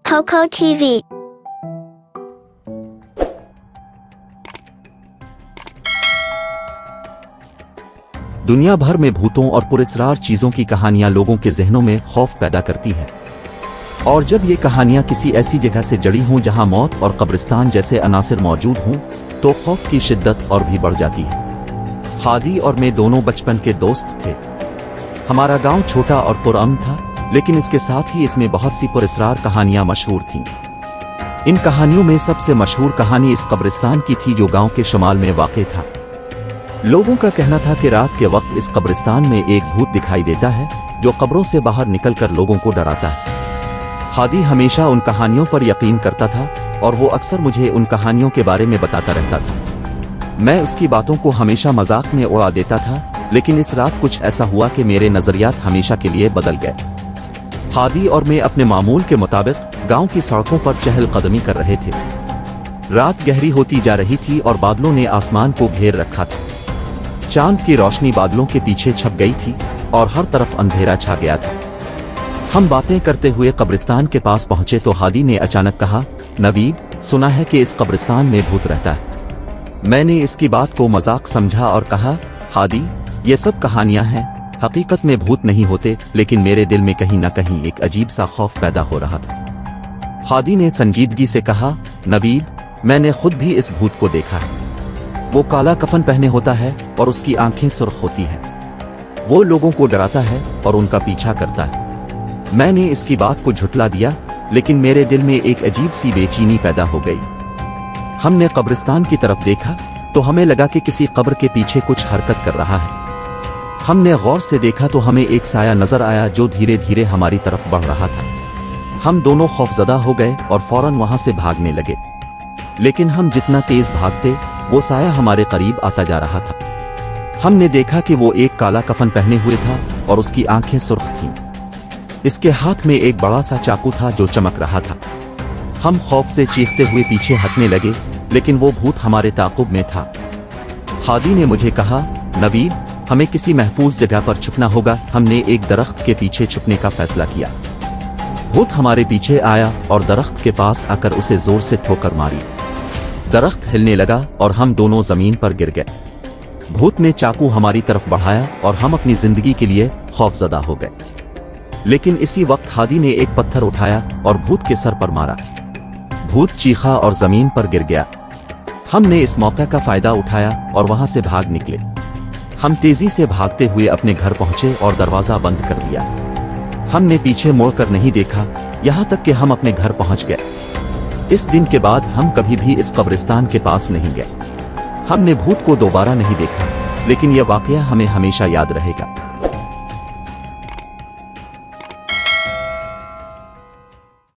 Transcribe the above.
Coco TV. दुनिया भर में भूतों और पुरस्कार चीजों की कहानियां लोगों के जहनों में खौफ पैदा करती हैं। और जब ये कहानियां किसी ऐसी जगह से जड़ी हों जहां मौत और कब्रिस्तान जैसे अनासिर मौजूद हों, तो खौफ की शिद्दत और भी बढ़ जाती है। हादी और मैं दोनों बचपन के दोस्त थे। हमारा गांव छोटा और पुरअमन था, लेकिन इसके साथ ही इसमें बहुत सी पुरस्कार कहानियां मशहूर थीं। इन कहानियों में सबसे मशहूर कहानी इस कब्रिस्तान की थी जो गांव के शुमाल में वाक़ था। लोगों का कहना था कि रात के वक्त इस कब्रिस्तान में एक भूत दिखाई देता है जो कब्रों से बाहर निकलकर लोगों को डराता है। हादी हमेशा उन कहानियों पर यकीन करता था और वो अक्सर मुझे उन कहानियों के बारे में बताता रहता था। मैं उसकी बातों को हमेशा मजाक में उड़ा देता था, लेकिन इस रात कुछ ऐसा हुआ कि मेरे नजरियात हमेशा के लिए बदल गए। हादी और मैं अपने मामूल के मुताबिक गांव की सड़कों पर चहलकदमी कर रहे थे। रात गहरी होती जा रही थी और बादलों ने आसमान को घेर रखा था। चांद की रोशनी बादलों के पीछे छप गई थी और हर तरफ अंधेरा छा गया था। हम बातें करते हुए कब्रिस्तान के पास पहुंचे तो हादी ने अचानक कहा, नवीद, सुना है कि इस कब्रिस्तान में भूत रहता है। मैंने इसकी बात को मजाक समझा और कहा, हादी, ये सब कहानियां हैं, हकीकत में भूत नहीं होते। लेकिन मेरे दिल में कहीं न कहीं एक अजीब सा खौफ पैदा हो रहा था। हादी ने संजीदगी से कहा, नवीद, मैंने खुद भी इस भूत को देखा है। वो काला कफन पहने होता है और उसकी आंखें सुर्ख होती हैं। वो लोगों को डराता है और उनका पीछा करता है। मैंने इसकी बात को झुठला दिया, लेकिन मेरे दिल में एक अजीब सी बेचैनी पैदा हो गई। हमने कब्रिस्तान की तरफ देखा तो हमें लगा कि किसी कब्र के पीछे कुछ हरकत कर रहा है। हमने गौर से देखा तो हमें एक साया नजर आया जो धीरे धीरे हमारी तरफ बढ़ रहा था। हम दोनों खौफजदा हो गए और फौरन वहां से भागने लगे। लेकिन हम जितना तेज भागते, वो साया हमारे करीब आता जा रहा था। हमने देखा कि वो एक काला कफन पहने हुए था और उसकी आंखें सुर्ख थीं। इसके हाथ में एक बड़ा सा चाकू था जो चमक रहा था। हम खौफ से चीखते हुए पीछे हटने लगे, लेकिन वो भूत हमारे ताक़ुब में था। हादी ने मुझे कहा, नवीद, हमें किसी महफूज जगह पर छुपना होगा। हमने एक दरख्त के पीछे छुपने का फैसला किया। भूत हमारे पीछे आया और दरख्त के पास आकर उसे जोर से ठोकर मारी। दरख्त हिलने लगा और हम दोनों जमीन पर गिर गए। भूत ने चाकू हमारी तरफ बढ़ाया और हम अपनी जिंदगी के लिए खौफजदा हो गए। लेकिन इसी वक्त हादी ने एक पत्थर उठाया और भूत के सर पर मारा। भूत चीखा और जमीन पर गिर गया। हमने इस मौके का फायदा उठाया और वहां से भाग निकले। हम तेजी से भागते हुए अपने घर पहुंचे और दरवाजा बंद कर दिया। हमने पीछे मुड़कर नहीं देखा, यहां तक कि हम अपने घर पहुंच गए। इस दिन के बाद हम कभी भी इस कब्रिस्तान के पास नहीं गए। हमने भूत को दोबारा नहीं देखा, लेकिन यह वाकया हमें हमेशा याद रहेगा।